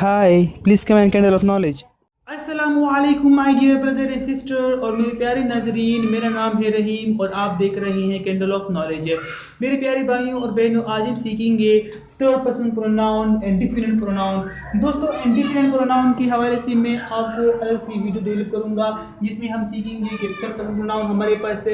Hi, please come and candle of knowledge. अस्सलामुअलैकुम my dear brother and sister और मेरे प्यारे नाजरीन, मेरा नाम है रहीम और आप देख रहे हैं कैंडल ऑफ नॉलेज। मेरे प्यारे भाइयों और बहनों, आज हम सीखेंगे third person pronoun and different pronoun. दोस्तों, डिफरेंट प्रोनाउन के हवाले से मैं आपको अलग सी वीडियो डेवलप करूंगा जिसमें हम सीखेंगे कि थर्ड पर्सन प्रोनाउन हमारे पास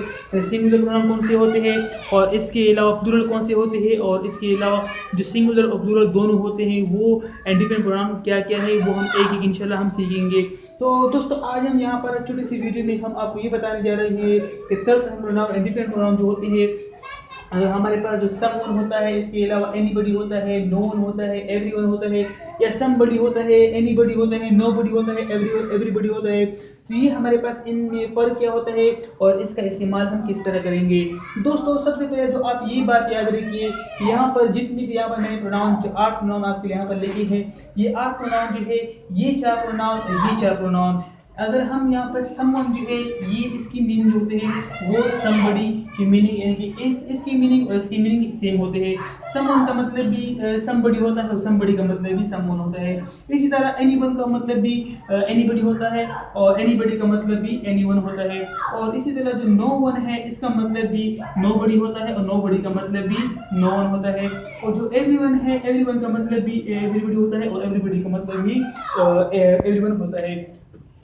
सिंगुलर प्रोनाउन कौन से होते हैं और इसके अलावा प्लूरल कौन से होते हैं और इसके अलावा जो सिंगुलर और प्लूरल दोनों होते हैं वो एंड डिफरेंट प्रोनाउन क्या क्या है वो हम एक एक इंशाल्लाह हम सीखेंगे। तो दोस्तों, आज हम यहाँ पर छोटी सी वीडियो में हम आपको ये बताने जा रहे हैं कि third person pronoun and different pronoun जो होते हैं हमारे पास जो समवन होता है, इसके अलावा एनीबडी होता है, नो वन होता है, एवरीवन होता है, या समबडी होता है, एनीबडी होता है, नोबडी होता है, एवरीबडी होता है। तो ये हमारे पास इनमें फ़र्क क्या होता है और इसका इस्तेमाल हम किस तरह करेंगे। दोस्तों, सबसे पहले तो आप ये बात याद रखिए कि यहाँ पर जितनी भी यहाँ पर मैंने प्रोनाउन जो 8 प्रोनाउन आपके लिए यहाँ पर लिखे हैं, ये 8 प्रोनाउन जो है ये 4 प्रोनाउन और ये 4 प्रोनाउन। अगर हम यहाँ पर समवन जो है ये इसकी मीनिंग होते हैं वो समबडी की मीनिंग, यानी कि इसकी मीनिंग और इसकी मीनिंग सेम होते हैं। समवन का मतलब भी समबडी होता है और समबडी का मतलब भी समवन होता है। इसी तरह एनीवन का मतलब भी एनीबडी होता है और एनीबडी का मतलब भी एनीवन होता है। और इसी तरह जो नो वन है इसका मतलब भी नोबडी होता है और नोबडी का मतलब भी नो वन होता है। और जो एवरीवन है, एवरीवन का मतलब भी एवरीबडी होता है और एवरीबडी का मतलब भी एवरीवन होता है।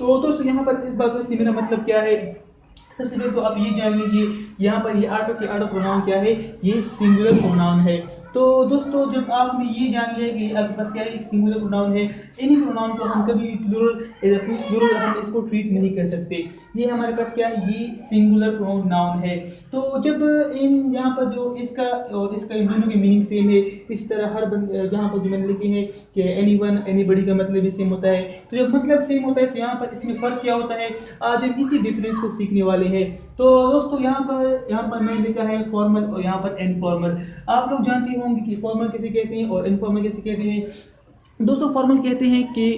तो दोस्तों, यहाँ पर इस बात से मेरा मतलब क्या है, सबसे पहले तो आप ये जान लीजिए यहाँ पर ये आठों के आठों प्रोनाउन क्या है, ये सिंगुलर प्रोनाउन है। तो दोस्तों, जब आपने ये जान लिया कि आपके पास क्या है एक सिंगुलर प्रोनाउन है, इन्हीं प्रोनाउन को हम कभी भी प्लूरल हम इसको ट्रीट नहीं कर सकते। ये हमारे पास क्या है, ये सिंगुलर प्रोनाउन है। तो जब इन यहाँ पर जो इसका और इसका इन दोनों की मीनिंग सेम है, इस तरह हर जहाँ पर जो मैंने लिखे हैं कि एनीवन एनीबडी का मतलब भी सेम होता है। तो जब मतलब सेम होता है तो यहाँ पर इसमें फ़र्क क्या होता है, आज हम इसी डिफरेंस को सीखने वाले हैं। तो दोस्तों, यहाँ पर मैंने लिखा है फॉर्मल और यहाँ पर इनफॉर्मल। आप लोग जानते होंगे कि फॉर्मल कैसे कहते हैं और इनफॉर्मल कैसे कहते हैं। दोस्तों, फॉर्मल कहते हैं कि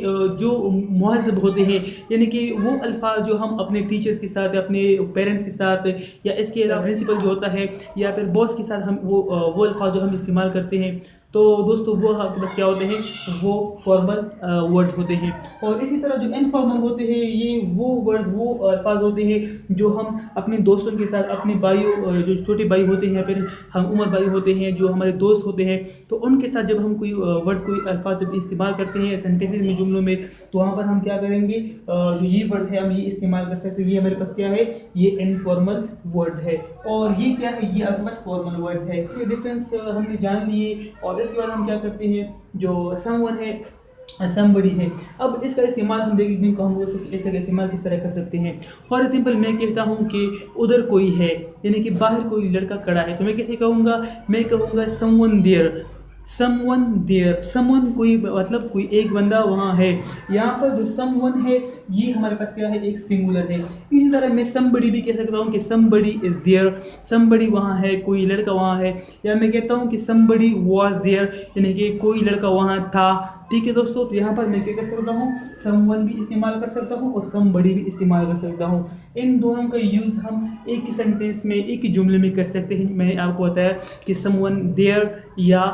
जो मुहज़्ज़ब होते हैं, यानी कि वो अल्फाज जो हम अपने टीचर्स के साथ या अपने पेरेंट्स के साथ या इसके अलावा प्रिंसिपल जो होता है या फिर बॉस के साथ हम वो अल्फाज जो हम इस्तेमाल करते हैं, तो दोस्तों वो आपके पास क्या होते हैं, वो फॉर्मल वर्ड्स होते हैं। और इसी तरह जो इनफॉर्मल होते हैं, ये वो वर्ड्स वो अल्फाज होते हैं जो हम अपने दोस्तों के साथ, अपने भाइयों जो छोटे भाई होते हैं, फिर हम उम्र भाई होते हैं, जो हमारे दोस्त होते हैं, तो उनके साथ जब हम कोई वर्ड्स कोई अल्फाज जब इस्तेमाल करते हैं सेंटेंसेस में, जुमलों में, तो वहाँ पर हम क्या करेंगे, जो ये वर्ड है हम ये इस्तेमाल कर सकते हैं। ये हमारे पास क्या है, ये इनफॉर्मल वर्ड्स है और ये क्या है, ये आपके पास फॉर्मल वर्ड्स है। इसके डिफरेंस हमने जान लिए और इसके बाद हम क्या करते हैं, जो समवन है समबडी है, अब इसका इस्तेमाल हम देखते हैं, हम इसका इस्तेमाल किस तरह कर सकते हैं। फॉर एग्जांपल, मैं कहता हूँ कि उधर कोई है, यानी कि बाहर कोई लड़का खड़ा है, तो मैं कैसे कहूँगा, मैं कहूँगा someone there, someone there. Someone कोई मतलब कोई एक बंदा वहाँ है। यहाँ पर जो समवन है ये हमारे पास क्या है, एक सिंगुलर है। इसी तरह मैं समबडी भी कह सकता हूँ कि समबडी इज़ देयर, समबडी वहाँ है, कोई लड़का वहाँ है। या मैं कहता हूँ कि समबडी वाज देयर, यानी कि कोई लड़का वहाँ था। ठीक है दोस्तों, तो यहाँ पर मैं क्या कर सकता हूँ, समवन भी इस्तेमाल कर सकता हूँ और समबडी भी इस्तेमाल कर सकता हूँ। इन दोनों का यूज़ हम एक ही सेंटेंस में, एक ही जुमले में कर सकते हैं। मैंने आपको बताया कि समवन देयर या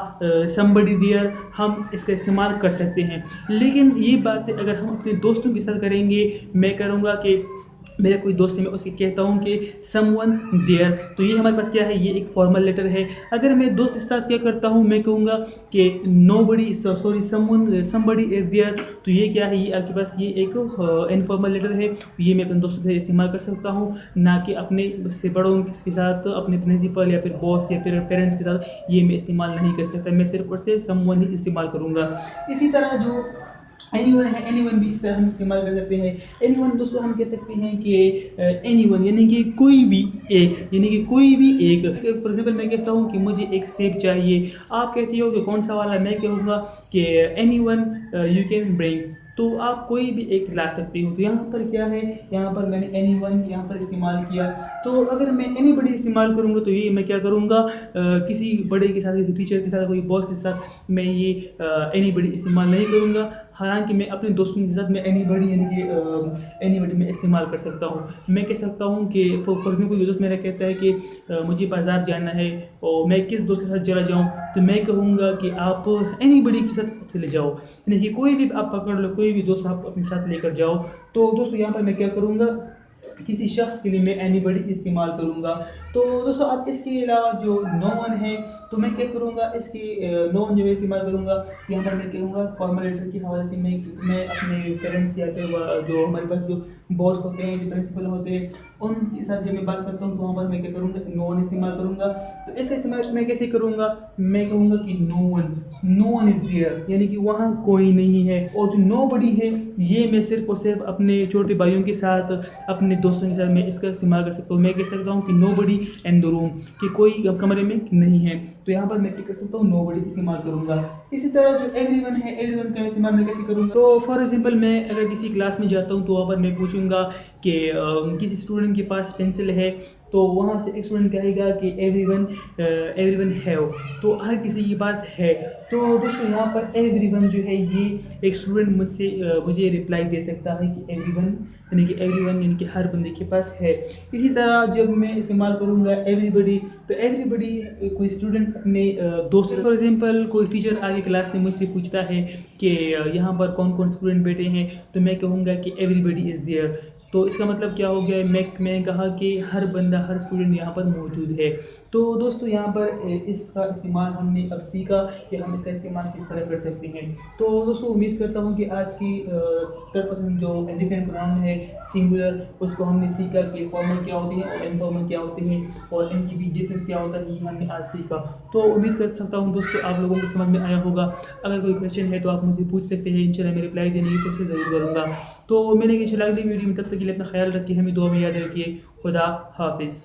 समबडी देयर हम इसका इस्तेमाल कर सकते हैं। लेकिन ये बातें अगर हम अपने दोस्तों के साथ करेंगे, मैं करूँगा कि मेरा कोई दोस्त है, मैं उससे कहता हूँ कि समवन देयर, तो ये हमारे पास क्या है, ये एक फॉर्मल लेटर है। अगर मैं दोस्त के साथ क्या करता हूँ, मैं कहूँगा कि nobody sorry somebody is there, तो ये क्या है, ये आपके पास ये एक इनफॉर्मल लेटर है। ये मैं अपने दोस्तों के साथ इस्तेमाल कर सकता हूँ, ना कि अपने से बड़ों के साथ, अपने प्रिंसिपल या फिर बॉस या फिर पेरेंट्स के साथ ये मैं इस्तेमाल नहीं कर सकता। मैं सिर्फ और सिर्फ समवन ही इस्तेमाल करूँगा। इसी तरह जो एनीवन है, एनीवन भी इस तरह हम इस्तेमाल कर सकते हैं। एनीवन दोस्तों हम कह सकते हैं कि एनीवन यानी कि कोई भी एक, यानी कि कोई भी एक। फॉर एग्जाम्पल, मैं कहता हूँ कि मुझे एक सेब चाहिए, आप कहती हो कि कौन सा वाला, मैं कहूँगा कि एनीवन यू कैन ब्रिंग, तो आप कोई भी एक ला सकते हो। तो यहाँ पर क्या है, यहाँ पर मैंने एनीवन यहाँ पर इस्तेमाल किया। तो अगर मैं एनीबडी इस्तेमाल करूँगा तो ये मैं क्या करूँगा, किसी बड़े के साथ, किसी टीचर के साथ, कोई बॉस के साथ मैं ये एनीबडी इस्तेमाल नहीं करूँगा। हालांकि मैं अपने दोस्तों के साथ मैं एनीबडी यानी कि एनीबडी में इस्तेमाल कर सकता हूँ। मैं कह सकता हूँ कि फॉर एग्जाम्पल कोई दोस्त मेरा कहता है कि मुझे बाज़ार जाना है और मैं किस दोस्त के साथ चला जाऊँ, तो मैं कहूँगा कि आप एनीबडी के साथ चले जाओ, यानी कि कोई भी आप पकड़ लो, कोई भी दोस्त आप अपने साथ लेकर जाओ। तो दोस्तों यहाँ पर मैं क्या करूँगा, किसी शख्स के लिए मैं एनीबडी इस्तेमाल करूँगा। तो दोस्तों अब इसके अलावा जो नो वन है, तो मैं क्या करूँगा, इसकी नो वन जो मैं इस्तेमाल करूँगा, यहाँ पर मैं कहूँगा फॉर्मल लेटर के हवाले से मैं अपने पेरेंट्स या फिर जो हमारे पास जो बॉस होते हैं, जो प्रिंसिपल होते हैं, उनके साथ जब मैं बात करता हूँ तो वहाँ पर मैं क्या करूँगा, नो वन इस्तेमाल करूँगा। तो इसका इस्तेमाल मैं कैसे करूँगा, मैं कहूँगा कि नो वन इज़ देयर, यानी कि वहाँ कोई नहीं है। और जो नो बडी है, ये मैं सिर्फ और सिर्फ अपने छोटे भाइयों के साथ, अपने दोस्तों के साथ मैं इसका इस्तेमाल कर सकता हूँ। मैं कह सकता हूँ कि nobody in the room, कि कोई कमरे में नहीं है, तो यहाँ पर मैं क्या कर सकता हूँ, नो बडी इस्तेमाल करूँगा। इसी तरह जो एवरीवन है, एवरीवन का इस्तेमाल मैं कैसे करूँगा, तो फॉर एग्जांपल मैं अगर किसी क्लास में जाता हूँ तो वहाँ पर मैं पूछूंगा कि किसी स्टूडेंट के पास पेंसिल है, तो वहाँ से एक स्टूडेंट कहेगा कि एवरीवन हैव, तो हर किसी के पास है। तो दोस्तों यहाँ पर एवरीवन जो है, ये एक स्टूडेंट मुझे रिप्लाई दे सकता है कि एवरीवन यानी कि हर बंदे के पास है। इसी तरह जब मैं इस्तेमाल करूँगा एवरीबडी, तो एवरीबडी कोई स्टूडेंट अपने दोस्त, फॉर एग्जांपल कोई टीचर आगे क्लास में मुझसे पूछता है कि यहाँ पर कौन कौन स्टूडेंट बैठे हैं, तो मैं कहूँगा कि एवरीबडी इज़ देयर। तो इसका मतलब क्या हो गया, मैं कहा कि हर बंदा, हर स्टूडेंट यहाँ पर मौजूद है। तो दोस्तों यहाँ पर इसका इस्तेमाल हमने अब सीखा कि हम इसका इस्तेमाल किस तरह कर सकते हैं। तो दोस्तों उम्मीद करता हूँ कि आज की थर्ड पर्सन जो इंडिफिनिट प्रोनाउन है सिंगुलर, उसको हमने सीखा कि फॉर्मल क्या होते हैं और इनफॉर्मल क्या होते हैं और इनकी भी डिफरेंस क्या होता है, ये हमने आज सीखा। तो उम्मीद कर सकता हूँ दोस्तों आप लोगों को समझ में आया होगा। अगर कोई क्वेश्चन है तो आप मुझे पूछ सकते हैं, इंशाल्लाह मैं रिप्लाई देने की कोशिश ज़रूर करूँगा। तो मैंने इंशाल्लाह अगली वीडियो में, तब तक के लिए अपना ख्याल रखिए, हमें दुआ में याद रखिए। खुदा हाफिज़।